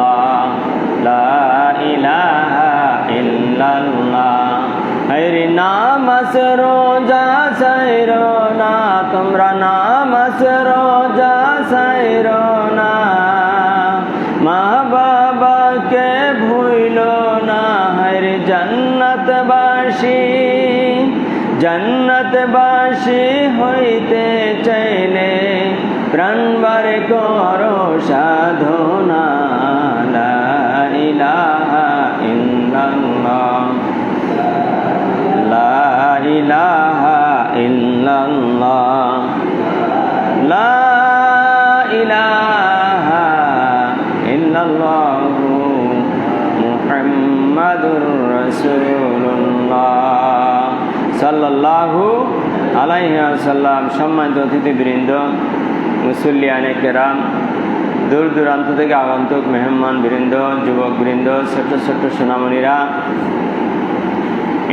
ইল্লাল্লাহ লা ইলাহা ইল্লাল্লাহ। হরি নামাজ রোজা সাইরো না, তোমরা নামাজ রোজা সাইরো না, মা বাবাকে ভুইলো না। হরি জান্নাতবাসী, জান্নাতবাসী হইতে চাইলে প্রাণবার করো সাধনা। লা ইলাহা ইল্লাল্লাহ লা ইলাহা ইল্লাল্লাহ লা ইলাহা ইল্লাল্লাহু মুহাম্মাদুর রাসূলুল্লাহ সাল্লাল্লাহু আলাইহি ওয়াসাল্লাম। সম্মানিত অতিথিবৃন্দ, মুসল্লিয়ানে কেরাম, দূর দূরান্ত থেকে আগন্তুক মেহমান বৃন্দ, যুবক বৃন্দ, ছোট্ট ছোট্ট সোনামণিরা,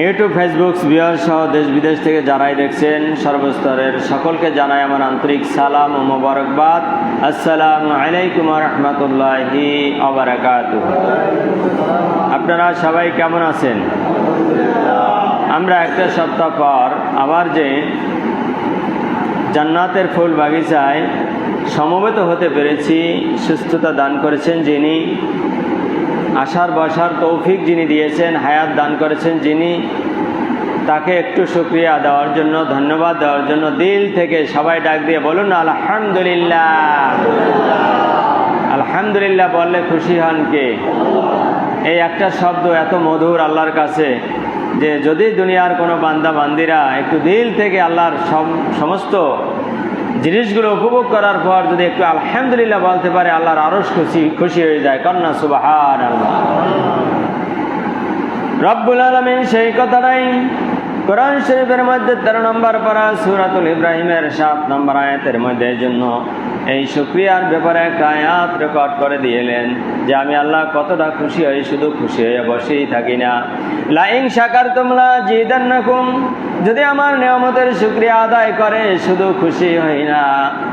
ইউটিউব, ফেসবুক ভিউয়ার সহ দেশ বিদেশ থেকে যারাই দেখছেন, সর্বস্তরের সকলকে জানাই আমার আন্তরিক সালাম ও মোবারকবাদ। আসসালামু আলাইকুম ওয়া রাহমাতুল্লাহি ওয়া বারাকাতুহু। আপনারা সবাই কেমন আছেন? আমরা একটা সপ্তাহ পর আবার যে জান্নাতের ফুল বাগিচায় সমবেত হতে পেরেছি, সুস্থতা দান করেছেন যিনি, আসার বসার তৌফিক যিনি দিয়েছেন, হায়াত দান করেছেন যিনি, তাকে একটু শুকরিয়া দেওয়ার জন্য, ধন্যবাদ দেওয়ার জন্য দিল থেকে সবাই ডাক দিয়ে বলুন আলহামদুলিল্লাহ। আলহামদুলিল্লাহ বললে খুশি হন কে? এই একটা শব্দ এত মধুর আল্লাহর কাছে যে যদি দুনিয়ার কোনো বান্দা বান্দিরা একটু দিল থেকে আল্লাহর সমস্ত জিনিসগুলো উপভোগ করার পর যদি একটু আলহামদুলিল্লাহ বলতে পারে, আল্লাহর আরশ খুশি হয়ে যায়। কন্যা সুবহানাল্লাহ। রব্বুল আলামিন সেই কথাটাই কোরআন শরীফের মধ্যে 13 নম্বর পারা সূরাতুল ইব্রাহিমের 7 নম্বর আয়াতের মধ্যে জন্য এই শুকরিয়ার ব্যাপারে একটা আয়াত রেকর্ড করে দিয়েলেন যে আমি আল্লাহ কতটা খুশি হই, শুধু খুশি হয়ে বসেই থাকি না। লা ইন শাকারতুম লাযিদান্নাকুম, যদি আমার নিয়ামতের শুকরিয়া আদায় করে শুধু খুশি হই না,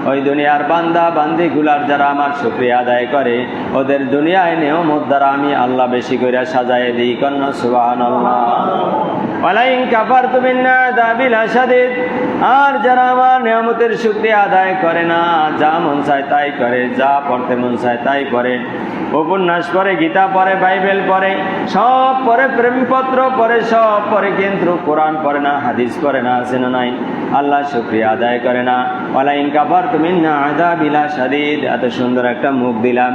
ওই দুনিয়ার বান্দা বান্দিগুলার যারা আমার শুকরিয়া আদায় করে ওদের দুনিয়ায় নিয়ামত দ্বারা আমি আল্লাহ বেশি করে সাজায় দিই। কন্যা সুবহানাল্লাহ। ওয়ালা ইন কাফারতুম ইন্না আযাবি লাশাদীদ, আর যারা আমার নিয়ামতের শুকরিয়া আদায় করে না, যা মন চায় তাই করে, যা পড়তে মন চায় তাই পড়ে, উপন্যাস পড়ে, গীতা পড়ে, বাইবেল পড়ে, সব পড়ে, প্রেমপত্র পড়ে, সব পড়ে, কিন্তু কোরআন পড়ে না, হাদিস পড়ে না, আছে না নাই? আল্লাহ শুকরিয়া আদায় করে না। ওয়ালা ইন কাফারতুম ইন্না আযাবি লাশাদীদ। এত সুন্দর একটা মুখ দিলাম,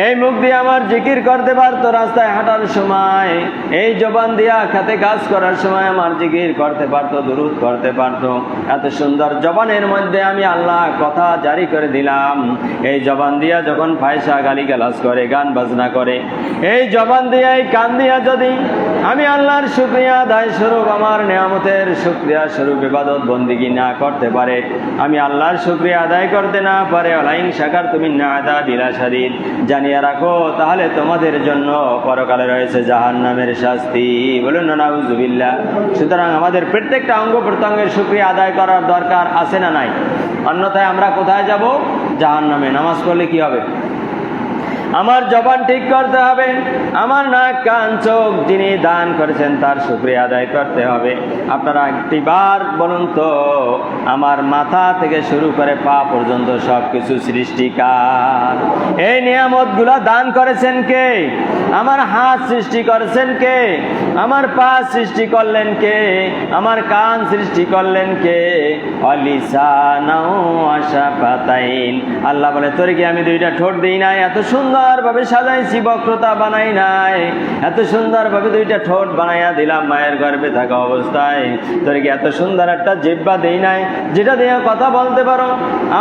এই মুখ দিয়ে আমার জিকির করতে পারতো রাস্তায় হাঁটার সময়, এই জবান দিয়া খেতে কাজ করার সময় আমার জিকির করতে পারতো, দুরূদ করতে পারতো। এত সুন্দর জবানের মধ্যে আমি আল্লাহ কথা জারি করে দিলাম। এই জবান দিয়া যখন ফায়সা গালিগালাজ করে, গান বাজনা করে, এই জবান দিয়া, এই কান দিয়া যদি আমি আল্লাহর শুকরিয়া আদায় স্বরূপ, আমার নিয়ামতের শুকরিয়া স্বরূপ ইবাদত বন্দেগী না করতে পারে, আমি আল্লাহর শুকরিয়া আদায় করতে না পারে, ওয়ালা ইন শাকারতুম ইন্না আযাবি লাশাদীদ, জানিয়ে রাখো তাহলে তোমাদের জন্য পরকালে রয়েছে জাহান্নামের শাস্তি। বলুন না নাউযুবিল্লাহ। সুতরাং আমাদের প্রত্যেকটা অঙ্গ প্রত্যঙ্গের শুকরিয়া আদায় করার দরকার আছে না নাই? অন্যথায় আমরা কোথায় যাব? জাহান্নামে। নামাজ পড়লে কি হবে? আমার জবান ঠিক করতে হবে, আমার নাক কান চোখ যিনি দান করেছেন তার শুকরিয়া আদায় করতে হবে। আপনারা একটিবার বলুন তো, আমার মাথা থেকে শুরু করে পা পর্যন্ত সব কিছু সৃষ্টিকার। এই নিয়ামতগুলো দান করেছেন কে? আমার হাত সৃষ্টি করেছেন কে? আমার পা সৃষ্টি করলেন কে? আমার কান সৃষ্টি করলেন কে? অলিসানাও আশাফাতাইন, আল্লাহ বলে তোর কি আমি দুইটা ঠোঁট দিই নাই? এত সুন্দর ভাবে সাজাইছি, বক্রতা বানাই নাই, এত সুন্দর ভাবে দুইটা ঠোঁট বানাইয়া দিলাম মায়ের গর্ভে থাকা অবস্থায়। তোর কি এত সুন্দর একটা জিহ্বা দেই নাই যেটা দিয়ে কথা বলতে পারো?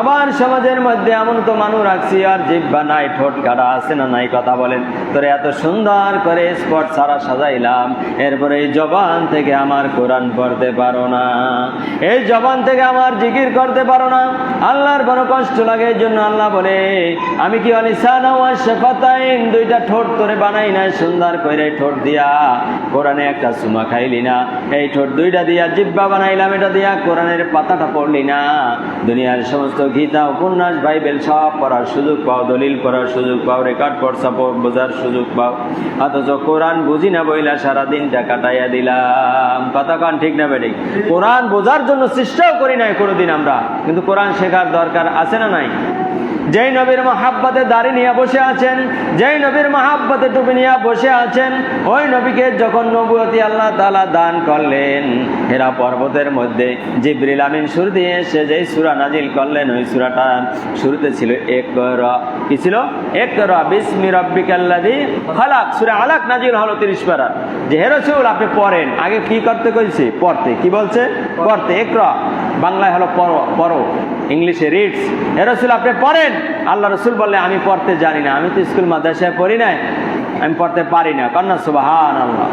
আবার সমাজের মধ্যে এমন তো মানুষ রাখছি আর জিহ্বা নাই, ঠোঁট কাটা আছে না নাই, কথা বলেন। তোরে এত সুন্দর করে স্পট ছাড়া সাজাইলাম, এরপরে এই জবান থেকে আমার কোরআন পড়তে পারো না, এই জবান থেকে আমার জিকির করতে পারো না। আল্লাহর বড় কষ্ট লাগে, এই জন্য আল্লাহ বলে আমি কি অলিসানা শাফাতাইন, দুইটা ঠোঁট তোরে বানাই নাই সুন্দর করে ঠোঁট দিয়া, কোরআনে একটা চুমা খাইলি না, এই ঠোঁট দুইটা দিয়া জিহ্বা বানাইলাম, এটা দিয়া কোরআনের পাতাটা পড়লি না। দুনিয়ার সমস্ত গীতা উপন্যাস বাইবেল সব পড়ার সুযোগ পাও, দলিল পড়ার সুযোগ পাও, রেকর্ড পড়ছা বোঝার সুযোগ পাও, অথচ কোরআন বুঝি না বইলা সারাদিনটা কাটাইয়া দিলাম। কথা কান ঠিক না বেঠিক? কোরআন বোঝার জন্য চেষ্টাও করি নাই কোনোদিন আমরা, কিন্তু কোরআন শেখার দরকার আছে না নাই? যেই নবীর মহাব্বতে দাড়ি নিয়ে বসে আছেন, যেই নবীর মহাব্বতে টুপি নিয়ে বসে আছেন, ওই নবীকে যখন নবুয়তি আল্লাহ তাআলা দান করলেন, হেরা পর্বতের মধ্যে জিবরিল আমিন সুর দিয়ে এসে যেই সূরা নাজিল করলেন, ওই সূরাটা শুরুতে ছিল ইকরা। কি ছিল? ইকরা বিসমি রাব্বিকাল্লাযী খালাক। সূরা আলাক নাজিল হলো 30 পারা। যে হে রাসূল আপনি পড়েন, আগে কি করতে কইছে? পড়তে। কি বলছে? পড়তে। ইকরা বাংলায় হলো পড়ো, ইংলিশে রিডস। হে রাসূল আপনি পড়েন। আল্লাহ রাসূল বললেন আমি পড়তে জানি না, আমি তো স্কুল মাদ্রাসায় পড়ি নাই, আমি পড়তে পারি না। কন্যা সুবহানাল্লাহ।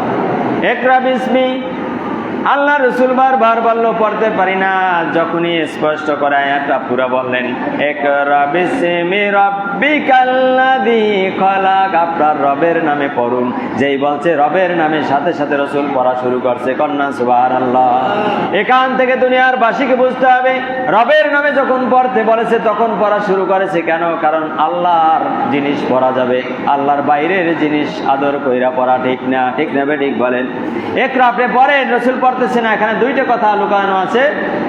ইকরা বিসমি, আল্লাহ রাসূল বারবার বলল পড়তে পারি না, যখনই স্পষ্ট করে আয়াতটা পুরো বললেন ইকরা বিসমি রাব্বিকাল্লাযী খালাক, আপনার রবের নামে পড়ুন। যেই বলছে রবের নামে, সাথে সাথে রাসূল পড়া শুরু করছে। কন্যা সুবহানাল্লাহ। এখান থেকে দুনিয়ার বাসীকে বুঝতে হবে, রবের নামে যখন পড়তে বলেছে তখন পড়া শুরু করেছে কেন? কারণ আল্লাহর জিনিস পড়া যাবে, আল্লাহর বাইরের জিনিস আদর কইরা পড়া ঠিক না। ঠিক না ঠিক বলেন? ইকরা আপনি পড়েন, রাসূল পড়তেছে না। এখানে দুইটা কথা লুকানো আছে।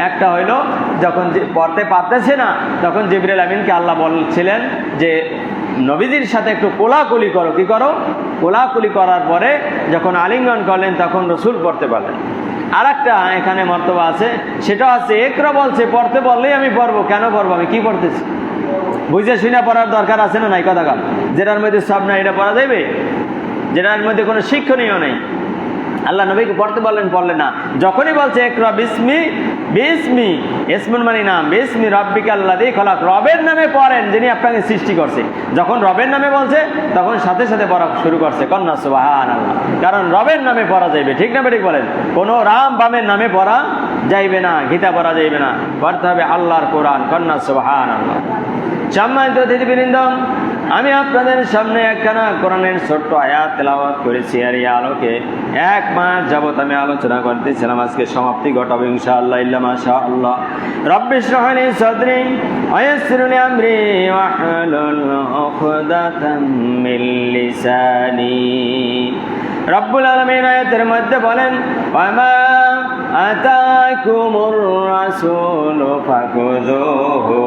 একটা হইল যখন পড়তে পারতেছে না, তখন জিবরিল আমিনকে আল্লাহ বলছিলেন যে নবীজির সাথে একটু কোলাকুলি করো। কি করো? কোলাকুলি করার পরে যখন আলিঙ্গন করলেন তখন রাসূল পড়তে পারলেন। আর একটা এখানে মর্তবা আছে, সেটা আছে ইকরা বলছে পড়তে বললেই আমি পড়বো। কেন পড়বো? আমি কি পড়তেছি? বুঝে শুনে পড়ার দরকার আছে না নাই? কথা কাল যেটার মধ্যে সব না এটা পড়া যাবে, যেটার মধ্যে কোনো শিক্ষণীয় নেই। আল্লাহ নবীকে পড়তে বললেন, পড়লেন না। যখনই বলছে ইকরা বিসমি, বিসমি ইসমুন মানে নাম, বিসমি রাব্বিকাল্লাযী খালাক, রবের নামে পড়েন যিনি আপনাকে সৃষ্টি করছে। যখন রবের নামে বলছে তখন সাথে সাথে পড়া শুরু করছে। কন্যা সুবহানাল্লাহ। কারণ রবের নামে পড়া যাইবে। ঠিক না ঠিক বলেন? কোনো রাম বামের নামে পড়া যাইবে না, গীতা পড়া যাইবে না, পড়তে হবে আল্লাহর কোরআন। কন্যা সুবহানাল্লাহ। সম্মানিত অতিথিবৃন্দ, আমি আপনাদের সামনে একখানা কোরআনের ছোট্ট আয়াত তেলাওয়াত করেছি, আর এই আলোকে 1 মাস যাবত আমি আলোচনা করতেছিলাম। আজকে সমাপ্তি ঘটাবে ইনশাআল্লাহ, ইল্লা মাশাআল্লাহ। রব্বি ইশরাহ লি সাদরি ওয়া ইয়াসসির লি আমরি ওয়াহলুল উকদাতাম মিন লিসানি। রব্বুল আলামিন আয়াতের মধ্যে বলেন ওয়ামা আতাকুমুর রাসূলু ফাখুযুহু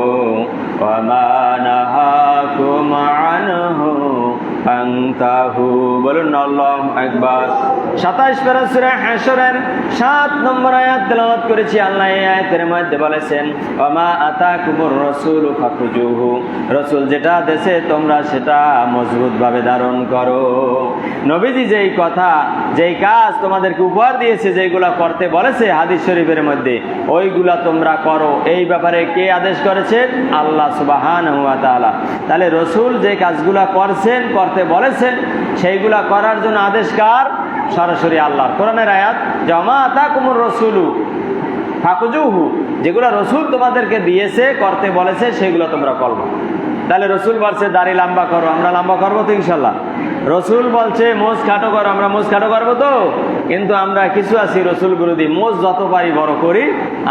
ওয়ামা নাহাকুম আনহু ফান্তাহু। বলুন আল্লাহু আকবার। 27 পারা সূরা হাশরের 7 নম্বর আয়াত তেলাওয়াত করেছি। আল্লাহ এই আয়াতের মধ্যে বলেছেন ওয়ামা আতাকুমুর রাসূলু ফাখুযুহু, রাসূল যেটা দেশে তোমরা সেটা মজবুতভাবে ধারণ করো। নবীজি যেই কথা, যেই কাজ তোমাদেরকে উপহার দিয়েছে, যেগুলা করতে বলেছে হাদিস শরীফের মধ্যে, ওইগুলা তোমরা করো। এই ব্যাপারে কে আদেশ করেছেন? আল্লাহ সুবহানাহু ওয়া তাআলা। তাহলে রাসূল যে কাজগুলা করছেন, করতে বলেছেন, সেইগুলা করার জন্য আদেশ কার? সরাসরি আল্লাহর। কোরআনের আয়াত জামা আতাকুমুর রাসূলু ফাখুযুহু, যেগুলা রাসূল তোমাদেরকে দিয়েছে, করতে বলেছে, সেগুলো তোমরা করবে। তাহলে রাসূল বলছে দাড়ি লম্বা করো, আমরা লম্বা করবো তো ইনশাল্লাহ। রসুল বলছে মোজ খাটো করো, আমরা মোজ খাটো করবো তো। কিন্তু আমরা কিছু আছি রসুল বিরোধী, মোজ যত পারি বড় করি,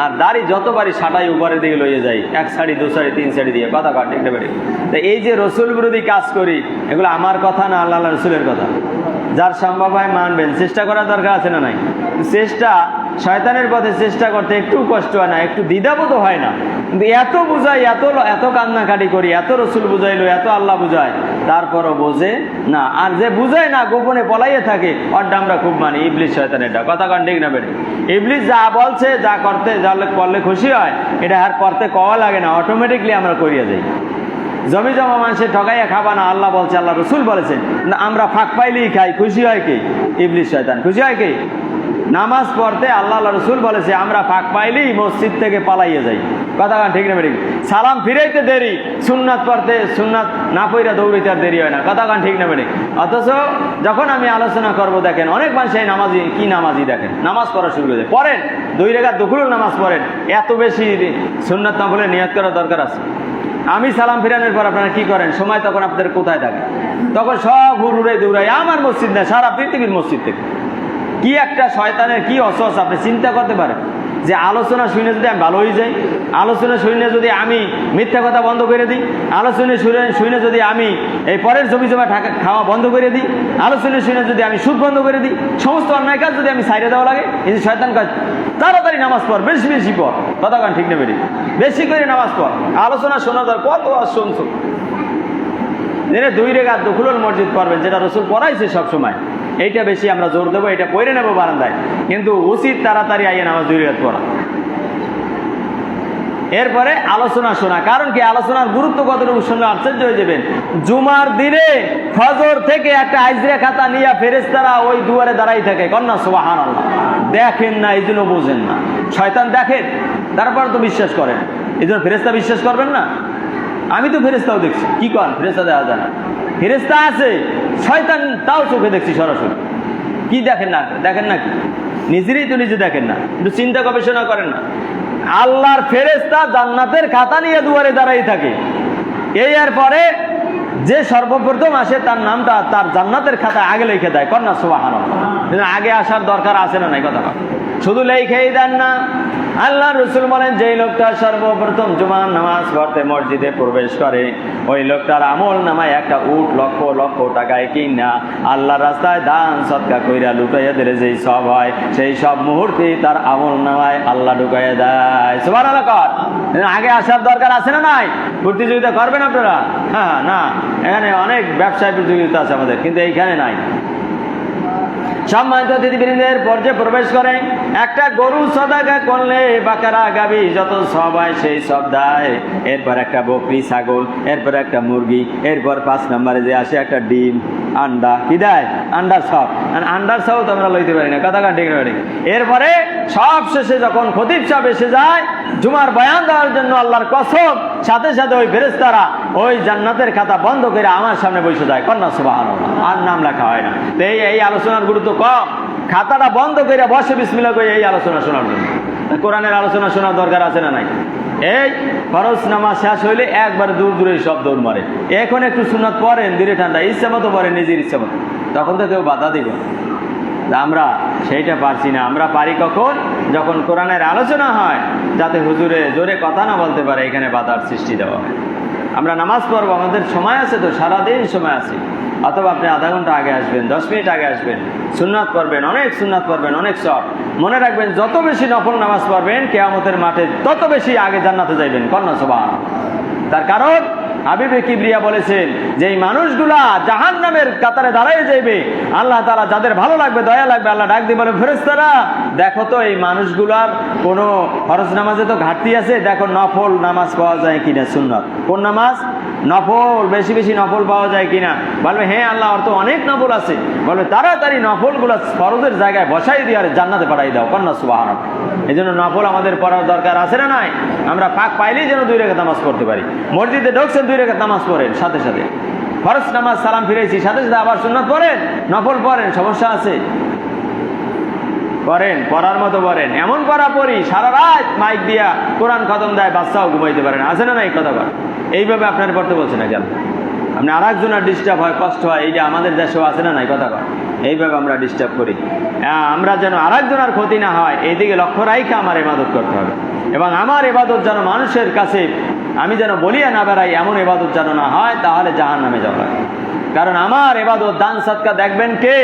আর দাড়ি যত পারি সাটাই উপরের দিকে লইয়ে যাই, 1 সাড়ি 2 সাড়ি 3 সাড়ি দিয়ে। কথা কাট দেখতে পারি। তো এই যে রসুল বিরোধী কাজ করি, এগুলো আমার কথা না, আল্লাহ রসুলের কথা। যার সম্ভব হয় মানবেন, চেষ্টা করার দরকার আছে না নাই? চেষ্টা, শয়তানের পথে চেষ্টা করতে একটু কষ্ট হয় না, একটু দ্বিধাবোধ হয় না। কিন্তু এত বুঝাই, এত কান্নাকাটি করি, এত রসুল বুঝাইলো, এত আল্লাহ বুঝায়, তারপরও বোঝে না। আর যে বুঝায় না, গোপনে পলাইয়ে থাকে, ওরটা আমরা খুব মানি, ইবলিস শয়তানেরটা। কথা কান ঠিক না বেড়ে? ইবলিস যা বলছে, যা করতে করলে খুশি হয়, এটা আর করতে কওয়া লাগে না, অটোমেটিকলি আমরা করিয়া যাই। জমি জমা মানুষের ঠকাইয়া খাবা না, আল্লাহ বলছে, আল্লাহ রসুল বলেছেন। আমরা ফাঁক পাইলেই খাই, খুশি হয় কে? ইবলিস শয়তান। খুশি হয় কে? নামাজ পড়তে আল্লাহ রসুল বলেছে আমরা ফাঁক পাইলেই মসজিদ থেকে পালাইয়ে যাই। কথা ঠিক না ঠিক? সালাম ফিরাইতে দেরি, সুন্নাত পড়তে, সুন্নাত না পড়া দৌড়াইতে আর দেরি হয় না। কথা ঠিক না ঠিক? অথচ যখন আমি আলোচনা করব, দেখেন অনেক মানুষ এই নামাজি, কি নামাজি দেখেন, নামাজ পড়া শুরু করে পড়েন, 2 রাকাত দুপুরের নামাজ পড়েন, এত বেশি সুন্নাত না পড়লে নিয়ত করার দরকার আছে? আমি সালাম ফিরানোর পর আপনারা কি করেন? সময় তখন আপনাদের কোথায় থাকে? তখন সব হুড়ুড়ে দৌড়াই আমার মসজিদ না, সারা পৃথিবীর মসজিদ থেকে। কি একটা শয়তানের কি অসহস আপনি চিন্তা করতে পারেন যে আলোচনা শুনে যদি আমি ভালো হয়ে যাই, আলোচনা শুনে যদি আমি মিথ্যা কথা বন্ধ করে দিই, আলোচনা শুনে যদি আমি এই পরের ছবি জমা খাওয়া বন্ধ করে দিই, আলোচনা শুনে যদি আমি সুদ বন্ধ করে দিই, সমস্ত অন্যায় কাজ যদি আমি সাইডে দেওয়া লাগে, এই যে শয়তান কাজ, তাড়াতাড়ি নামাজ পড়, বেশি বেশি পড়, কথা কান ঠিক না বেরিয়ে বেশি করে নামাজ পড়, আলোচনা শোনা দর কত আর শুনছো দিনে 2 রেখাত দুখুলুল মসজিদ পড়বেন, যেটা রসুল পড়াইছে সবসময়, এইটা বেশি আমরা জোর দেবো, এটা পড়ে নেবো বারান্দায়, কিন্তু উচিত তাড়াতাড়ি আইয়ে নামাজ 2 রেখাত পড়া। এরপরে আলোচনা শোনা, কারণ কি আলোচনার গুরুত্ব কতটুকু শুনলে আশ্চর্য হয়ে যাবেন। জুমার দিনে ফজর থেকে একটা আইজরা খাতা নিয়ে ফেরেশতারা ওই দুয়ারে দাঁড়াই থাকে, কন্যা সুবহানাল্লাহ। দেখেন না এই জন্য বোঝেন না, শয়তান দেখেন তারপর তো বিশ্বাস করেন, এই জন্য ফেরেশতা বিশ্বাস করবেন না। আমি তো ফেরেশতাও দেখছি, কি কর ফেরেশতা দেখা যায় না? ফেরেশতা আছে, শয়তান তাও চোখে দেখছি সরাসরি। কি দেখেন না? দেখেন না কি নিজেরই তো নিজে দেখেন না, কিন্তু চিন্তা গবেষণা করেন না। আল্লাহর ফেরেশতা জান্নাতের খাতা নিয়ে দুয়ারে দাঁড়াই থাকে, এর পরে যে সর্বপ্রথম আসে তার নামটা তার জান্নাতের খাতায় আগে লিখে দেয়, কন্যা সুবহানাল্লাহ। আগে আসার দরকার আছে না নাই? কথা শুধু লিখেই দেন না। আল্লাহ রসুল বলেন যেই লোকটা সর্বপ্রথম জুমার নামাজ পড়তে মসজিদে প্রবেশ করে, ওই লোকটার আমল নামায় একটা উট লক্ষ লক্ষ টাকায় কিনা আল্লাহর রাস্তায় দান সৎকা কইরা লুটাইয়া দিলে যেই সব হয়, সেই সব মুহূর্তে তার আমল নামায় আল্লাহ ঢুকাইয়া দেয়। সুবহানাল্লাহ। আগে আসার দরকার আছে না নাই? প্রতিযোগিতা করবেন আপনারা? হ্যাঁ, না, এখানে অনেক ব্যবসায় প্রতিযোগিতা আছে আমাদের, কিন্তু এইখানে নাই। সম্মানিত অতিথিবৃন্দের পর্যায়ে প্রবেশ করে একটা গরু সদাকা করলে বাকারা গাবি যত সব হয় সেই সব দেয়, এরপর একটা বকরি ছাগল, এরপর একটা মুরগি, এরপর 5 নম্বরে যে আসে একটা ডিম আন্ডা, কি দেয়? আন্ডার সব। আন্ডার সব তো আমরা লইতে পারি না, কথা ঠিক না? এরপরে সব শেষে যখন খতিব সাহেব এসে যায় জুমার বয়ান দেওয়ার জন্য, আল্লাহর কসম সাথে সাথে ওই ফেরেশতারা ওই জান্নাতের খাতা বন্ধ করে আমার সামনে বসে যায়, কন্যা সুবহানাল্লাহ। আর নাম লেখা হয় না। তো এই আলোচনার গুরুত্ব কম, খাতাটা বন্ধ করে বসে বিসমিল্লাহ করে এই আলোচনা শোনার জন্য। কোরআনের আলোচনা শোনার দরকার আছে না নাই? এই ফরজ নামাজ শেষ হইলে একবার দূর দূরে সব দৌড় মারে, এখন একটু সুন্নাত পড়েন ধীরে ঠান্ডা, ইচ্ছা মতো পড়েন নিজের ইচ্ছা মতো, তখন তো কেউ বাধা দিবে। আমরা সেইটা পারছি না। আমরা পারি কখন? যখন কোরআনের আলোচনা হয়, যাতে হুজুরে জোরে কথা না বলতে পারে, এখানে বাধার সৃষ্টি দেওয়া হয়। আমরা নামাজ পড়বো, আমাদের সময় আছে তো, সারাদিন সময় আছে। অথবা আপনি আধা ঘন্টা আগে আসবেন, 10 মিনিট আগে আসবেন, সুন্নাত পড়বেন, অনেক সুন্নাত পড়বেন, অনেক সব। মনে রাখবেন যত বেশি নফল নামাজ পড়বেন কিয়ামতের মাঠে তত বেশি আগে জান্নাতে যাইবেন, কন্যা সুবহানাল্লাহ। তার কারণ হাবিবে কিবরিয়া বলেছেন যে এই মানুষগুলা জাহান্নামের কাতারে দাঁড়ায় যাইবে, আল্লাহ তাআলা যাদের ভালো লাগবে, দয়া লাগবে, আল্লাহ ডাক দিয়ে বলে ফেরেশতারা দেখো তো এই মানুষগুলার কোনো ফরজ নামাজে তো ঘাটতি আছে, দেখো নফল নামাজ পাওয়া যায় কিনা, সুন্নাত কোন নামাজ, নফল বেশি বেশি নফল পাওয়া যায় কিনা। বলবে হ্যাঁ আল্লাহ, ওর তো অনেক নফল আছে। বলবে তাড়াতাড়ি নফলগুলো ফরজের জায়গায় বসাই দিয়ে আর জান্নাতে পাঠাই দাও, কন্যা সুবহানাল্লাহ। এই জন্য নফল আমাদের পড়ার দরকার আছে না নাই? আমরা ফাঁক পাইলেই যেন 2 রাকাত নামাজ পড়তে পারি। মসজিদে ঢুকছেন 2 রাকাত নামাজ পড়েন, সাথে সাথে ফরজ নামাজ সালাম ফিরেছি, সাথে সাথে আবার সুন্নাত পড়েন, নফল পড়েন, সমস্যা আছে? পড়েন, পড়ার মতো পড়েন। এমন পড়া পড়ি সারা রাত মাইক দিয়া কোরআন খতম দেয়, বাচ্চাও ঘুমাইতে পারেন, আছে না নাই? কথা বল। এইভাবে আপনার পড়তে বলছে না কেন? আপনি আর একজনের ডিস্টার্ব হয়, কষ্ট হয়, এই যে আমাদের দেশেও আছে না নাই? কথা বল। এইভাবে আমরা ডিস্টার্ব করি, আমরা যেন আর একজনের ক্ষতি না হয় এইদিকে লক্ষ্য রাখে আমার ইবাদত করতে হবে। এবং আমার ইবাদত যেন মানুষের কাছে আমি যেন বলিয়া না বেড়াই, এমন ইবাদত যেন না হয়, তাহলে জাহান্নামে যাওয়া। কারণ আমার ইবাদত দান সদকা দেখবেন কে?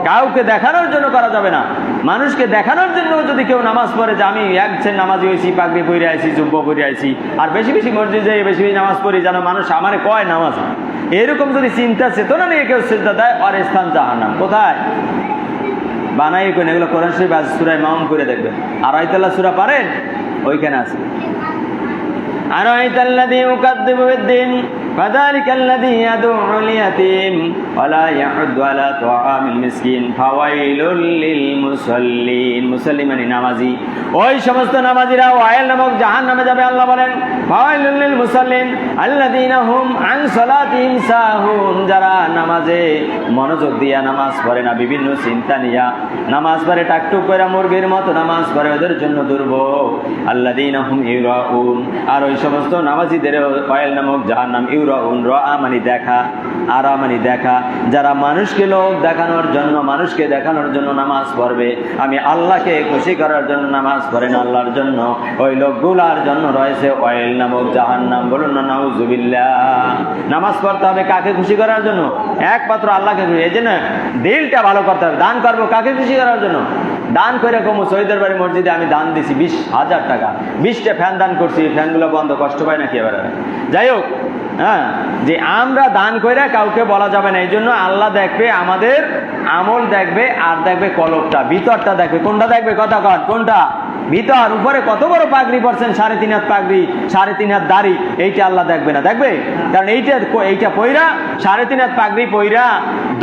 কাউকে দেখানোর জন্য করা যাবে না। মানুষকে দেখানোর জন্য যদি কেউ নামাজ পড়ে যে আমি একছেন নামাজি হয়েছি, পাগড়ি পরে আইছি, জুব্বা পরে আইছি, আর বেশি বেশি মসজিদে যাই, বেশি বেশি নামাজ পড়ি, যেন মানুষ আমারে কয় নামাজ, এরকম যদি চিন্তা চেতনা নিয়ে কেউ চিন্তা দেয়, আর স্থান জাহান্নাম। কোথায় বানাই কোন? এগুলো কোরআন শরীফ আছে, সূরা মাউন করে দেখবেন। আর আয়াতুল্লাহ সূরা পারেন? ওইখানে আছে। আর আয়াতুল্লাযী ইউকাযযিবু বিদ্দীন فذلك الذي يدعو اليتيم ولا يحض على طعام المسكين فويل للمصلين মুসল্লি মানে নামাজি ওই সমস্ত নামাজিরা ওয়াইল নামক জাহান্নামে যাবে আল্লাহ বলেন ফাওয়াইলুল লিল মুসাল্লিন আল্লাযীনা হুম আন সালাতিহিম সাহুন যারা নামাজে মনোযোগ দিয়া নামাজ পড়ে না বিভিন্ন চিন্তা নিয়া নামাজ পড়ে টাকটুক করে মুরগির মতো নামাজ পড়ে ওদের জন্য দুর্ভোগ আল্লাযীনা হুম ইউরাউন আর ওই সমস্ত নামাজিদের ওয়াইল নামক জাহান্নাম ইউরাউন রা মানে দেখা আরা মানে দেখা যারা মানুষকে লোক দেখানোর জন্য মানুষকে দেখানোর জন্য নামাজ পড়বে আমি আল্লাহকে খুশি করার জন্য নামাজ পড়েন আল্লাহর জন্য ওই লোকগুলার জন্য রয়েছে ওয়াইল নামক জাহান্নাম বলুন না নাউযুবিল্লাহ নামাজ পড়তে হবে কাকে খুশি করার জন্য একমাত্র আল্লাহকে খুশি এই জন্য দিলটা ভালো করতে হবে দান করবো কাকে খুশি করার জন্য দান করে কমু শহীদের বাড়ি মসজিদে আমি দান দিছি 20,000 টাকা 20টা ফ্যান দান করছি ফ্যানগুলো বন্ধ কষ্ট পায় নাকি এবার যাই হোক হ্যাঁ যে আমরা দান করে কাউকে বলা যাবে না এই জন্য আল্লাহ দেখবে আমাদের আমল দেখবে আর দেখবে কলবটা ভিতরটা দেখবে কোনটা দেখবে কথা কন কোনটা ভিতর উপরে কত বড় পাগড়ি পরছেন 3.5 হাত পাগড়ি 3.5 হাত দাড়ি এইটা আল্লাহ দেখবে না দেখবে কারণ এইটা পয়রা 3.5 হাত পাগড়ি পয়রা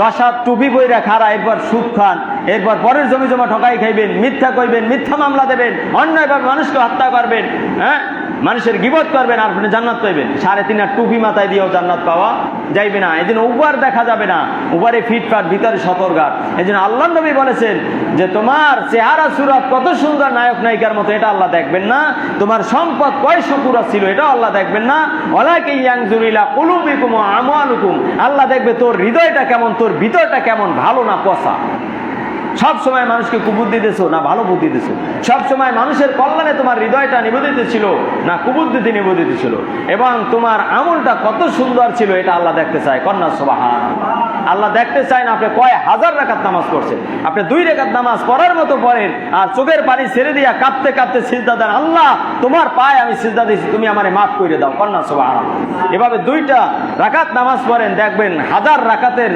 10 হাত টুপি পয়রা খাড়া এরপর সুদ খান এরপর পরের জমি জমা ঠকাই খাইবেন মিথ্যা কইবেন মিথ্যা মামলা দেবেন অন্যায়ভাবে মানুষকে হত্যা করবেন হ্যাঁ মানুষের গিবত করবেন আর আপনি জান্নাত পাইবেন 3.5 হাত টুপি মাথায় দিয়েও জান্নাত পাওয়া যাইবে না এই জন্য উপর দেখা যাবে না উপরে ফিটফাট ভিতরে সতর্কগার এই জন্য আল্লাহ নবী বলেছেন যে তোমার চেহারা সুরত কত সুন্দর নায়ক নায়িকার মতো এটা আল্লাহ দেখবেন না তোমার সম্পদ কয়শো পুরা ছিল এটাও আল্লাহ দেখবেন না ওয়ালাকিন ইয়ানজুরু ইলা কুলুবিকুম ওয়া আমওয়ালিকুম আল্লাহ দেখবে তোর হৃদয়টা কেমন তোর ভিতরটা কেমন ভালো না পচা সব সময় মানুষকে কুবুদ্ধি দিতেছো না ভালো বুদ্ধি দিতেছো সব সময় মানুষের কল্যাণে তোমার হৃদয়টা নিবেদিত ছিল না কুবুদ্ধিতে নিবেদিত ছিল এবং তোমার আমলটা কত সুন্দর ছিল এটা আল্লাহ দেখতে চায় কন্যা সুবহানাল্লাহ আল্লাহ দেখতে চায় না আপনি কয় হাজার রাকাত নামাজ পড়ছেন আপনি 2 রাকাত নামাজ পড়ার মতো পড়েন আর চোখের পানি ছেড়ে দিয়া কাঁপতে কাঁপতে সিজদা দেন আল্লাহ তোমার পায়ে আমি সিজদা দিয়েছি তুমি আমারে মাফ করে দাও কন্যা সুবহানাল্লাহ এভাবে 2টা রাকাত নামাজ পড়েন দেখবেন হাজার রাকাতের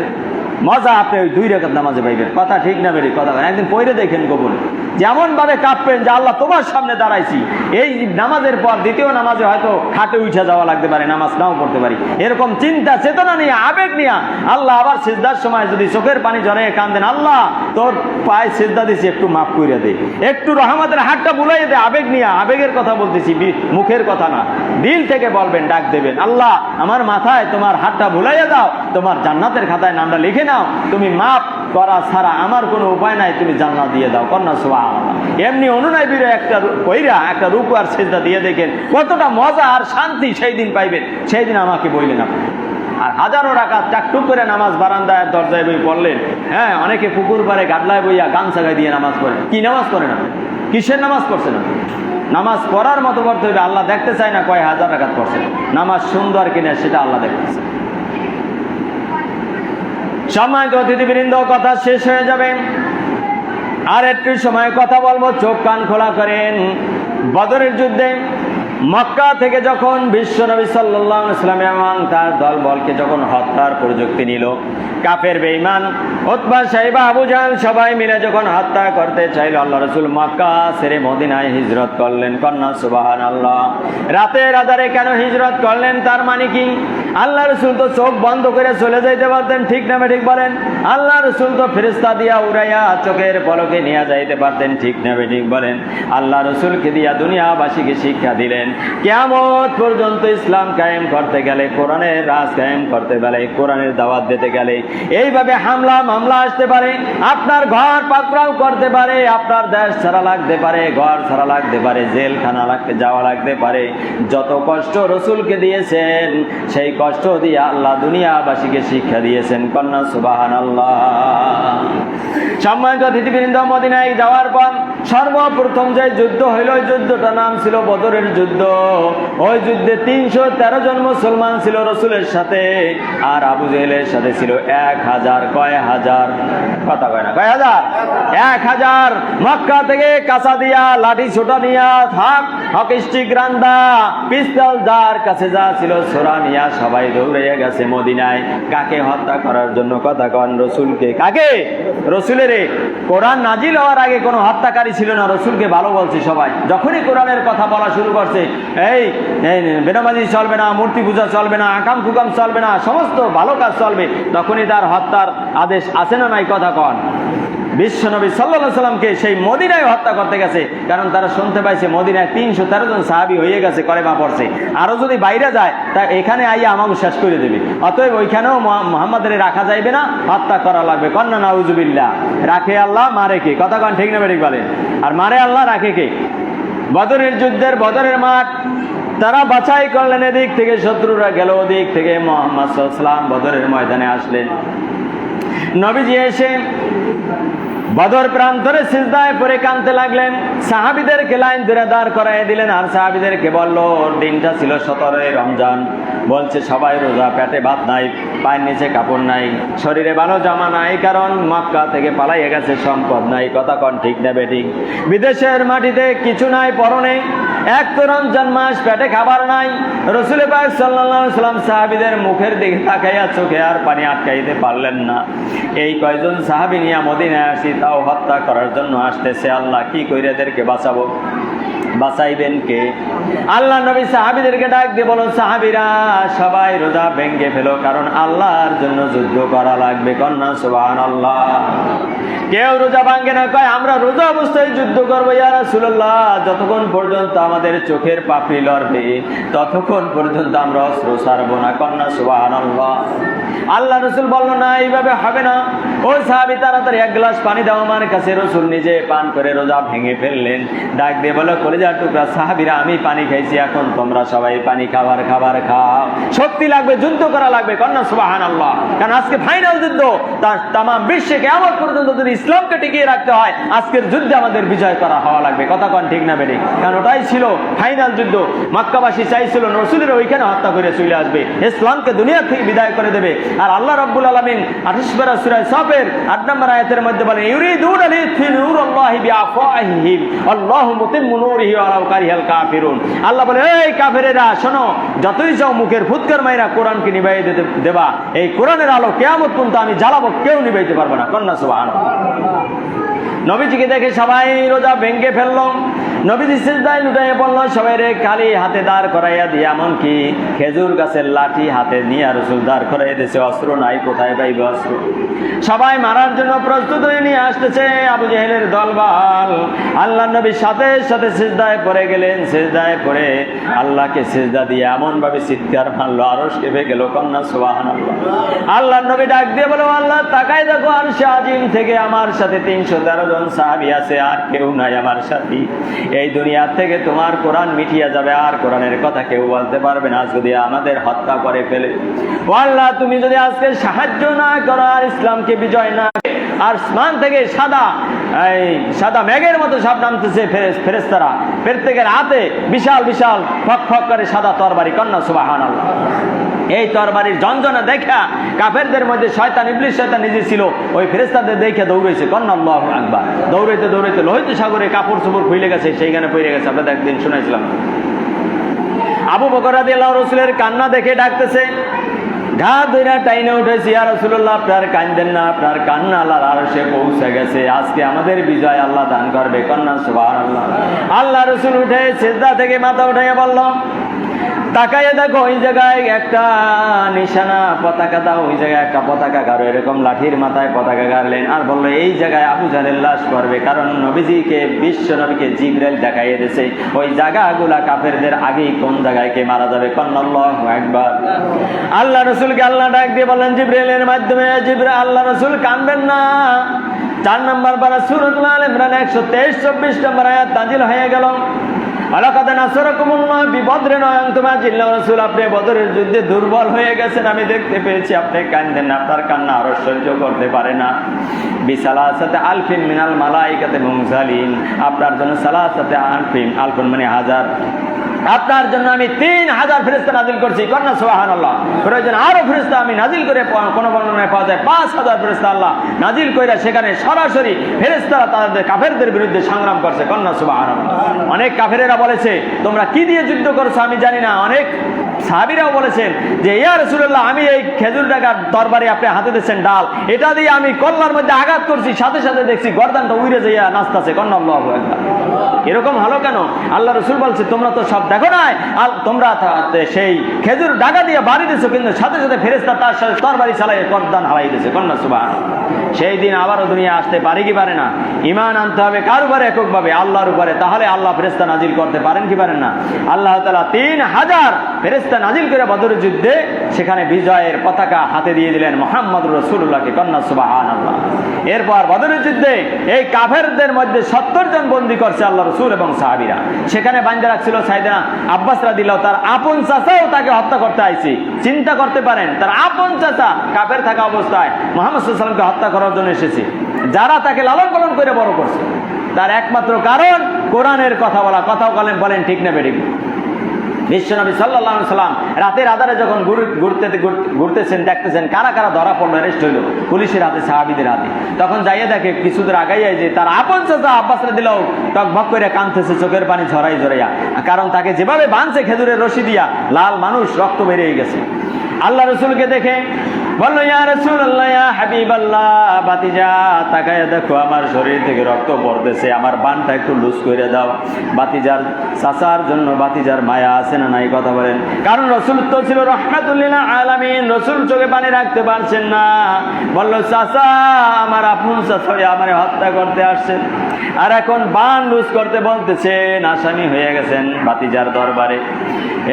মজা আপনি ওই 2 রাকাত নামাজে পাইবেন কথা ঠিক না বেরি কথা একদিন পড়ে দেখেন গোপনে যেমন ভাবে কাঁপবেন যে আল্লাহ তোমার সামনে দাঁড়াইছি এই নামাজের পর দ্বিতীয় নামাজে হয়তো খাটে উঠে যাওয়া লাগতে পারে নামাজ নাও পড়তে পারি এরকম চিন্তা চেতনা নিয়ে আবেগ নিয়ে আল্লাহ আবার সিজদার সময় যদি চোখের পানি ঝরে কাঁদেন আল্লাহ তোর পায়ে সিজদা দিছি একটু মাফ করে দে একটু রহমতের হাতটা বুলাই দে আবেগ নিয়ে আবেগের কথা বলতেছি মুখের কথা না দিল থেকে বলবেন ডাক দেবেন আল্লাহ আমার মাথায় তোমার হাতটা বুলাইয়া দাও তোমার জান্নাতের খাতায় নামটা লিখে নাও তুমি মাফ করা ছাড়া আমার কোনো উপায় নাই তুমি জান্নাত দিয়ে দাও কন্যা সুবহানাল্লাহ এমনি অনুনয়ীরা একটা রূপ আর সিজদা দিয়ে দেখেন কতটা মজা আর শান্তি সেই দিন পাইবেন সেই দিন আমাকে বললেন আপনি আর হাজারো রাকাত টাকটুক করে নামাজ বারান্দায় দরজায় বই পড়লেন হ্যাঁ অনেকে পুকুর পাড়ে গাডলায় বইয়া গামছা গায়ে দিয়ে নামাজ পড়ে কি নামাজ পড়ে না কিসের নামাজ পড়ছে না নামাজ পড়ার মতো পড়তে হবে আল্লাহ দেখতে চায় না কয় হাজার রাকাত পড়ছে নামাজ সুন্দর কিনা সেটা আল্লাহ দেখতেছে সম্মানিত অতিথিবৃন্দ কথা শেষ হয়ে যাবে আর একটু সময় কথা বলবো চোখ কান খোলা করেন বদরের যুদ্ধে মক্কা থেকে যখন বিশ্বনবী সাল্লাল্লাহু আলাইহি ওয়াসাল্লাম এবং তার দলবলকে যখন হত্যার প্রযুক্তি নিল কাফের বেঈমান উতবা সাইবা আবু জাহল সবাই মিলে যখন হত্যা করতে চাইল আল্লাহ রাসূল মক্কা ছেড়ে মদিনায় হিজরত করলেন কন্যা সুবহানাল্লাহ রাতের আধারে কেন হিজরত করলেন তার মানে কি আল্লাহ রাসূল তো চোখ বন্ধ করে চলে যাইতে পারতেন ঠিক না ঠিক বলেন আল্লাহ রাসূল তো ফেরেশতা দিয়া উড়াইয়া চোখের পলকে নিয়ে যাইতে পারতেন ঠিক না ঠিক বলেন আল্লাহ রাসূলকে দিয়া দুনিয়াবাসীকে শিক্ষা দিলেন কিয়ামত পর্যন্ত ইসলাম কায়েম করতে গেলে কোরআনের রাজ কায়েম করতে গেলে কোরআনের দাওয়াত দিতে গেলে এইভাবে হামলা মামলা আসতে পারে আপনার ঘর পাকড়াও করতে পারে আপনার দেশ ছাড়া লাগতে পারে ঘর ছাড়া লাগতে পারে জেলখানা যাওয়া লাগতে পারে যত কষ্ট রাসূলকে দিয়েছেন সেই কষ্ট দিয়ে আল্লাহ দুনিয়াবাসীকে শিক্ষা দিয়েছেন কন্যা সুবহানাল্লাহ সম্মানিত অতিথিবৃন্দ মদিনায় যাওয়ার পর সর্বপ্রথম যে যুদ্ধ হইল ওই যুদ্ধটার নাম ছিল বদরের যুদ্ধ ওই যুদ্ধে 313 জন মুসলমান ছিল রাসূলের সাথে আর আবু জেহেলের সাথে ছিল 1000 কয় হাজার কথা কয় না কয় হাজার 1000 মক্কা থেকে কাঁচা দিয়া লাঠি ছোটা দিয়া হক স্টিক রান্দা পিস্তল যার কাছে যা ছিল ছোরা নিয়া সবাই দৌড়াইয়া গেছে মদিনায়। কাকে হত্যা করার জন্য? কথা কন, রসুলকে। কাকে? রসুলের। কোরআন নাজিল হওয়ার আগে কোনো হত্যাকারী ছিল না, রসুলকে ভালো বলছে সবাই। যখনই কোরআনের কথা বলা শুরু করছে, এই বেনামাজি চলবে না, মূর্তি পূজা চলবে না, আকাম কুকাম চলবে না, সমস্ত ভালো কাজ চলবে, তখনই তার হত্যার আদেশ আছে না নাই? কথা কন। বিশ্বনবী সাল্লাল্লাহু আলাইহি সাল্লামকে সেই মদিনায় হত্যা করতে গেছে, কারণ তারা শুনতে পাইছে মদিনায় 313 জন সাহাবী হয়ে গেছে, কলেমা পড়ছে। আরো যদি বাইরে যায় তা এখানে আইয়া আমাকে শেষ করে দেবে। অতএব ওইখানেও মুহাম্মাদের রাখা যাইবে না, হত্যা করা লাগবে। কন্যা নাউজুবিল্লাহ। রাখে আল্লাহ, মারে কে? কথা কন, ঠিক না বেঠিক বলেন? আর মারে আল্লাহ, রাখে কে? বদরের যুদ্ধের বদরের মাঠ তারা বাছাই করলেন, এদিক থেকে শত্রুরা গেল, ওদিক থেকে মুহাম্মদ সাল্লাল্লাহু আলাইহি ওয়াসাল্লাম বদরের ময়দানে আসলেন। নবীজি এসে বদর প্রান্তরে সিজদায় পড়ে কাঁদতে লাগলেন। সাহাবীদেরকে লাইন ধরে দাঁড় করাই দিলেন, আর সাহাবীদেরকে বলল, দিনটা ছিল 17 রমজান। বলছে সবাই রোজা, পেটে ভাত নাই, পায়ের নিচে কাপড় নাই, শরীরে ভালো জামা নাই, কারণ মক্কা থেকে পালাইয়া গেছে, সম্পদ নাই। কথা কন, ঠিক না বেঠিক? বিদেশের মাটিতে কিছু নাই, পরনে এক তো রমজান মাস, পেটে খাবার নাই। রাসূল পাক সাল্লাল্লাহু আলাইহি ওয়াসাল্লাম সাহাবীদের মুখের দিকে তাকাইয়া চোখে আর পানি আটকাইতে পারলেন না। এই কয়জন সাহাবী নিয়ে মদিনায় আসি, তাও হত্যা করার জন্য আসতেছে। আল্লাহ কি কইরা এদেরকে বাঁচাবো? বাঁচাইবেন কে? আল্লাহ নবী সাহাবীদেরকে ডাক দিয়ে বলো, সাহাবীরা সবাই রোজা ভেঙ্গে ফেলো, কারণ আল্লাহর জন্য যুদ্ধ করা লাগবে। কন্যা সুবহানাল্লাহ। কেউ রোজা ভাঙ্গে না, কয় আমরা রোজা অবস্থায় যুদ্ধ করবো ইয়া রাসূলুল্লাহ। যতক্ষণ পর্যন্ত আমাদের চোখের পাপড়ি লড়বে ততক্ষণ পর্যন্ত আমরা অস্ত্র ছাড়বো না। কন্যা সুবহানাল্লাহ। আল্লাহ রসুল বলল, না এইভাবে হবে না। ওই সাহাবী তাড়াতাড়ি এক গ্লাস পানি দাও আমার কাছে। রসুল নিজে পান করে রোজা ভেঙে ফেললেন। ডাক দিয়ে বলো, কলিজার টুকরা সাহাবীরা, আমি পানি খাইছি, এখন তোমরা সবাই পানি খাবার খাও। শক্তি লাগবে, যুদ্ধ করা লাগবে। কন্যা সুবহানাল্লাহ। কারণ আজকে ফাইনাল যুদ্ধ, তাম বিশ্বে কিয়ামত পর্যন্ত যদি ইসলামকে টিকিয়ে রাখতে হয়, আজকের যুদ্ধে আমাদের বিজয় করা হওয়া লাগবে। কথা কন, ঠিক না বেঠিক? কারণ ওটাই ছিল ফাইনাল যুদ্ধ। মক্কাবাসী চাইছিল রসুলের ওইখানে হত্যা করে চলে আসবে, ইসলামকে দুনিয়া থেকে বিদায় করে দেবে। আর আল্লাহ রাব্বুল আলামিন 28 পারা সূরা সাফের 8 নম্বর আয়াতের মধ্যে বলেন, ইউরিদুনা লিইউতফিউ নূরাল্লাহি বিআফওয়াহিহিম আল্লাহু মুতিম্মু নূরিহি ওয়ালাউ কারিহাল কাফিরুন। আল্লাহ বলে, এই কাফেরেরা শোনো, যতই চাও মুখের ফুৎকার মাইরা কোরআনকে নিভাই দেবা, এই কোরআনের আলো কিয়ামত পর্যন্ত আমি জ্বালাবো, কেউ নিভাইতে পারবে না। কন্যা সুবহানাল্লাহ। নবীজিকে দেখে সবাই রোজা ভেঙ্গে ফেলল। নবীজি সিজদায় লুটাইয়া পড়ল, সবাই রে খালি হাতে দাঁড় করাইয়া দিয়ে, এমনকি খেজুর গাছের লাঠি হাতে নিয়ে রসুল দাঁড় করাইয়া দিয়েছে। অস্ত্র নাই, কোথায় পাইবে অস্ত্র? সবাই মারার জন্য প্রস্তুত হয়ে নিয়ে আসতেছে আবু জেহেলের দলবল। আল্লাহ নবীর সাথে সাথে সিজদায় পড়ে গেলেন। সিজদায় পড়ে আল্লাহকে সিজদা দিয়ে এমন ভাবে চিৎকার মারলো, আরশ কেঁপে গেল। কন্যা সুবহানাল্লাহ। আল্লাহ নবী ডাক দিয়ে বলো, আল্লাহ তাকাই দেখো, আরশে আজিম থেকে আমার সাথে 313 জন সাহাবী আছে, আর কেউ নাই আমার সাথী। এই দুনিয়া থেকে তোমার কোরআন মিটিয়া যাবে, আর কোরআনের কথা কেউ বলতে পারবে না যদি আমাদের হত্যা করে ফেলে। ও আল্লাহ, তুমি যদি আজকে সাহায্য না করো, আর ইসলামকে বিজয় না, আর আসমান থেকে সাদা মেঘের মতো সব নামতেছে ফেরেশতারা, প্রত্যেকের হাতে বিশাল বিশাল ফক ফক করে সাদা তরবারি। কন্যা সুবহানাল্লাহ। এই তরবারির ঝনঝনা দেখা কাফেরদের মধ্যে শয়তান, ইবলিস শয়তান নিজে ছিল, ওই ফেরেশতাদের দেখে দৌড়াইছে। কন্যা আল্লাহু আকবার। দৌড়াইতে দৌড়াইতে লোহিত সাগরে কাপড় চোপড় খুলে গেছে, সেইখানে পড়ে গেছে। আপনাদের একদিন শুনাইছিলাম। আবু বকর রাদিয়াল্লাহু আনহু রাসূলের কান্না দেখে ডাকতেছে, ঘা ধইরা টাইনে উঠেছি, ইয়া রাসূলুল্লাহ আপনার কাঁদেন না, আপনার কান্না আল্লাহর আরশে পৌঁছে গেছে, আজকে আমাদের বিজয় আল্লাহ দান করবে। কন্যা সুবহানাল্লাহ। আল্লাহ রাসূল উঠে সিজদা থেকে মাথা উঠাইয়া বলল, তাকাইয়া দেখো ওই জায়গায় একটা নিশানা, পতাকা দাও। ওই জায়গায় একটা পতাকা গাড়ো, এরকম লাঠির মাথায় পতাকা গাড়লেন, আর বললো এই জায়গায় আবু জাহেলের লাশ পড়বে। কারণ নবীজিকে, বিশ্ব নবীকে জিবরাইল দেখাইয়ে দিয়েছে ওই জায়গাগুলা কাফেরদের আগেই কোন জায়গায় কে মারা যাবে। কন্যা আল্লাহু আকবার। আল্লাহ রসুলকে আল্লাহ ডাক দিয়ে বলেন জিবরাইলের মাধ্যমে, জিবরাইল, আল্লাহ রসুল কাঁদবেন না। 4 নম্বর পারা সূরাতুল আল ইমরান 123-24 নম্বর আয়াত নাযিল হয়ে গেল। আলাকাদ নাসরাকুমুল্লাহ বিবদরিন ওয়া আনতুম আযিল্লা। রাসূল, আপনি বদরের যুদ্ধে দুর্বল হয়ে গেছেন, আমি দেখতে পেয়েছি। আপনি কাঁদেন না, আপনার কান্না আরো সহ্য করতে পারে না। বিসালাসাতি আলফিন মিনাল মালাইকাতি মুনজালিন, আপনার জন্য সালাসাতি আলফিন, আলফুন মানে হাজার, আপনার জন্য আমি 3000 ফেরেশতা নাজিল করছি। কন্যা সুবহানাল্লাহ। প্রয়োজন আরো ফেরেশতা আমি নাজিল করে, কোন বর্ণনায় পাওয়া যায় 5000 ফেরেশতা আল্লাহ নাজিল কইরা সেখানে সরাসরি ফেরেশতারা তাদের কাফেরদের বিরুদ্ধে সংগ্রাম করছে। কন্যা সুবহানাল্লাহ। অনেক কাফেরেরা বলেছে, তোমরা কি দিয়ে যুদ্ধ করছো আমি জানি না, অনেক সাহাবীরাও বলেছেন যে ইয়া রাসূলুল্লাহ, আমি এই খেজুর টাকার তরবারি আপনি হাতে দিচ্ছেন ডাল, এটা দিয়ে আমি কল্লার মধ্যে আঘাত করছি, সাথে সাথে দেখছি গর্দানটা উড়ে যাইয়া নাচতেছে। কন্যা আল্লাহু আকবার। এরকম হলো কেন? আল্লাহ রাসূল বলছে তোমরা তো সব দেখো নাই, তোমরা সেই খেজুর ডাকা দিয়ে বাড়ি দিছো, কিন্তু সাথে সাথে ফেরেশতা তার সাথে তরবারি চালাইয়ে গর্দান হারাই দিয়েছে। কন্যা সুবহানাল্লাহ। সেই দিন আবারও দুনিয়া আসতে পারে কি পারে না? ঈমান আনতে হবে কার উপরে? এককভাবে আল্লাহর উপরে। তাহলে আল্লাহ ফেরেশতা নাজিল করতে পারেন কি পারেন না? আল্লাহ তাআলা 3000 ফেরেশতা নাজিল করে বদরের যুদ্ধে সেখানে বিজয়ের পতাকা হাতে দিয়ে দিলেন মুহাম্মদুর রাসূলুল্লাহকে। কন্যা সুবহানাল্লাহ। এরপর বদরের যুদ্ধে এই কাফেরদের মধ্যে 70 জন বন্দী করছে আল্লাহ রাসূল এবং সাহাবীরা। সেখানে বাঁধা রাখছিল সাইয়েদনা আব্বাস রাদিয়াল্লাহু, তার আপন চাচাও তাকে হত্যা করতে আইছে। চিন্তা করতে পারেন, তার আপন চাচা কাফের থাকা অবস্থায় মুহাম্মদ সাল্লাল্লাহু আলাইহি ওয়াসাল্লামকে হত্যা করার জন্য এসেছে। যারা তাকে লালন পালন করে বড় করছে, তার একমাত্র কারণ কোরআনের কথা বলা। কথা বলেন ঠিক না বেঠিক? বিশ্বনবী সাল্লাল্লাহু আলাইহি সাল্লাম রাতের আধারে যখন ঘুরতেছেন, দেখতেছেন কারা কারা ধরা পড়লো, অ্যারেস্ট হইলো পুলিশের হাতে, সাহাবীদের হাতে। তখন যাইয়ে দেখে কিছু দূর আগাইয়া যে তার আপন চাচা আব্বাস রাদিয়াল্লাহু টকবক করে কাঁদতেছে, চোখের পানি ঝরাই ঝরাইয়া। কারণ তাকে যেভাবে বাঁধছে খেজুরের রশি দিয়া, লাল মানুষ, রক্ত বেরিয়ে গেছে। আল্লাহ রাসূলকে দেখে বলল ইয়া রাসূলুল্লাহ, ইয়া হাবিবাল্লাহ, বাতিজা তাকায় দেখো আমার শরীর থেকে রক্ত পড়তেছে, আমার বানটা একটু লুজ করে দাও। বাতিজার চাচার জন্য বাতিজার মায়া আছে না নাই? কথা বলেন। কারণ রাসূল তো ছিল রাহমাতুল লিল আলামিন, রাসূল চোখে পানি রাখতে পারছেন না। বলল চাচা, আমার আপন চাচা আমারে হত্যা করতে আসছেন, আর এখন বান লুজ করতে বলতেছেন, আসামি হয়ে গেছেন বাতিজার দরবারে।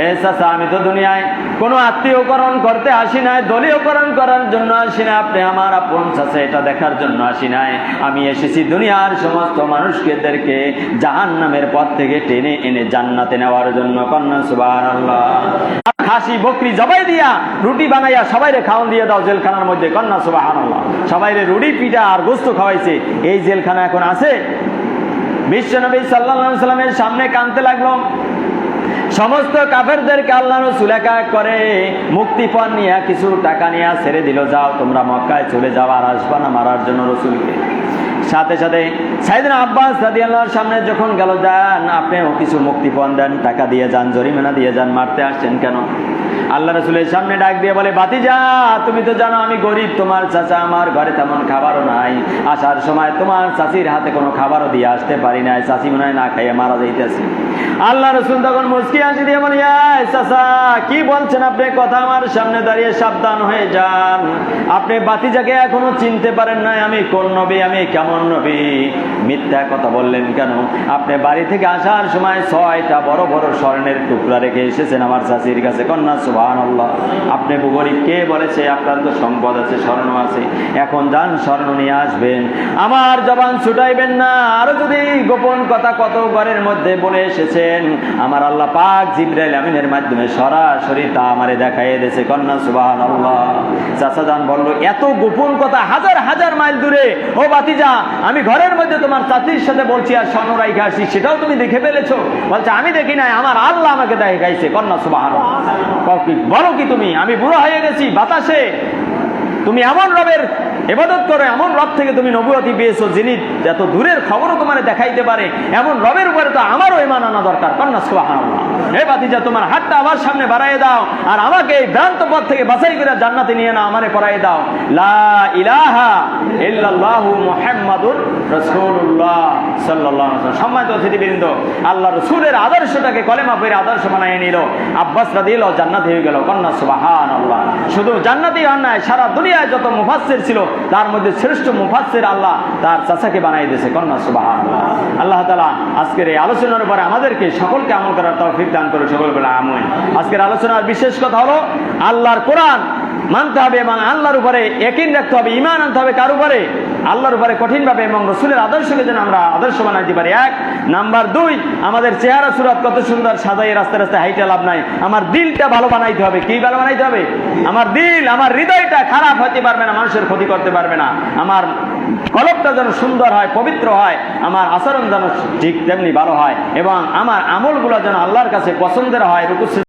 এ চাচা, আমি তো দুনিয়ায় কোনো আত্মীয়করণ করতে আসি নাই, দলীয়করণ করার জন্য আসি না, আপনি আমার আপন চাচা এটা দেখার জন্য আসি নাই। আমি এসেছি দুনিয়ার সমস্ত মানুষদেরকে জাহান্নামের পথ থেকে টেনে এনে জান্নাতে নেওয়ার জন্য। কন্যা সুবহানাল্লাহ। খাসি বকরি জবাই দিয়া রুটি বানাইয়া সবাইরে খাওয়ান দিয়ে দাও জেলখানার মধ্যে। কন্যা সুবহানাল্লাহ। সবাইরে রুটি পিঠা আর গোস্ত খাওয়াইছে। এই জেলখানা এখন আছে? বিশ্বনবী সাল্লাল্লাহু আলাইহি সাল্লামের সামনে কাঁদতে লাগলো। সমস্ত কাফেরদেরকে আল্লাহ রাসূল এক এক করে মুক্তিপণ নিয়ে কিছু টাকা নিয়ে ছেড়ে দিল, যাও তোমরা মক্কায় চলে যাও, আর আসবা না মারার জন্য রাসূলকে। সাথে সাথে সাইয়েদনা আব্বাস রাদিয়াল্লাহুর সামনে যখন গেল, যান আপনিও কিছু মুক্তিপণ দেন, টাকা দিয়ে যান, জরিমানা দিয়ে যান, মারতে আসছেন কেন? আল্লাহ রাসূলের সামনে ডাক দিয়ে বলে, বাতিজা তুমি তো জানো আমি গরিব, তোমার চাচা আমার ঘরে তেমন খাবারও নাই, আসার সময় তোমার চাচির হাতে কোনো খাবারও দিয়ে আসতে পারি নাই, চাচি মনে হয় না খাইয়ে মারা যাইতেছে। আল্লাহ রাসূল তখন মুচকি হাসি দিয়ে বলে, চাচা কি বলছেন আপনি? কথা আমার সামনে দাঁড়িয়ে সাবধান হয়ে যান। আপনি বাতিজাকে এখনো চিনতে পারেন নাই, আমি কোন নবী, আমি কেমন নবী? মিথ্যা কথা বললেন কেন? আপনি বাড়ি থেকে আসার সময় 6টা বড় বড় স্বর্ণের টুকরা রেখে এসেছেন আমার চাচির কাছে। কন্যা সুবহানাল্লাহ। আপনি গরিব, কে বলেছে? আপনার তো সম্পদ আছে, স্বর্ণ আছে, এখন যান স্বর্ণ নিয়ে আসবেন, আমার জবান ছুটাইবেন না। আরো যদি গোপন কথা কত ঘরের মধ্যে বলে এসেছেন, আমার আল্লাহ পাক জিবরাইল আমিনের মাধ্যমে সরাসরি তা আমারে দেখাইয়ে দিয়েছে। কন্যা সুবহানাল্লাহ। চাচা জান বলল, এত গোপন কথা হাজার হাজার মাইল দূরে? ও বাতিজা, আমি ঘরের মধ্যে তোমার চাচির সাথে বলছি আর স্বর্ণ রাইখে আসছি, সেটাও তুমি দেখে ফেলেছো? বলছে আমি দেখি নাই, আমার আল্লাহ আমাকে দেখাইছে। কন্যা সুবহানাল্লাহ। বলো কি তুমি? আমি বুড়ো হয়ে গেছি বাতাসে, তুমি এমন রবের ইবাদত করো, এমন রব থেকে তুমি নবুয়তি পেয়েছো যিনি এত দূরের খবরও তোমার দেখাইতে পারে, এমন রবের উপরে তো আমারও ঈমান আনা দরকার। কন্যা সুবহানাল্লাহ। হে বাতিজা, তোমার হাতটা আমার সামনে বাড়াই দাও, আর আমাকে এই ভ্রান্ত পথ থেকে বাছাই করে জান্নাতে নিয়ে না আমারে পড়াই দাও, লা ইলাহা ইল্লাল্লাহু মুহাম্মাদুর রাসূলুল্লাহ সাল্লাল্লাহু আলাইহি ওয়াসাল্লাম। সম্মানিত অতিথিবৃন্দ, আল্লাহ রাসূলের আদর্শটাকে কলেমা পড়ে আদর্শ বানিয়ে নিল। আব্বাস রাদিয়াল্লাহু জান্নাতি হয়ে গেল। কন্যা সুবহানাল্লাহ। শুধু জান্নাতি হন নাই, সারা দুনিয়ায় যত মুফাসসির ছিল তার মধ্যে শ্রেষ্ঠ মুফাসসির আল্লাহ তার চাচাকে বানাই দিয়েছে। কন্যা সুবহানাল্লাহ। আল্লাহ তাআলা আজকের এই আলোচনার উপরে আমাদেরকে সকলকে আমল করার তৌফিক দান করে। সকল বলে আমিন। আজকের আলোচনার বিশেষ কথা হলো আল্লাহর কোরআন মানতে হবে এবং আল্লাহর উপরে ইয়াকিন রাখতে হবে, ঈমান আনতে হবে। কার উপরে? আল্লাহর উপরে কঠিনভাবে, এবং রাসূলের আদর্শকে যেন আমরা আদর্শ বানাইতে পারি। 1 নাম্বার 2, আমাদের চেহারা সুরাত কত সুন্দর সাজাই রাস্তায় রাস্তায় হাইটে লাভ নাই, আমার দিলটা ভালো বানাইতে হবে। কি ভালো বানাইতে হবে? আমার দিল, আমার হৃদয়টা খারাপ হতে পারবে না, মানুষের ক্ষতি করতে পারবে না। আমার কলবটা যেন সুন্দর হয়, পবিত্র হয়, আমার আচরণ যেন ঠিক তেমনি ভালো হয়, এবং আমার আমলগুলো যেন আল্লাহর কাছে পছন্দের হয়। রুকু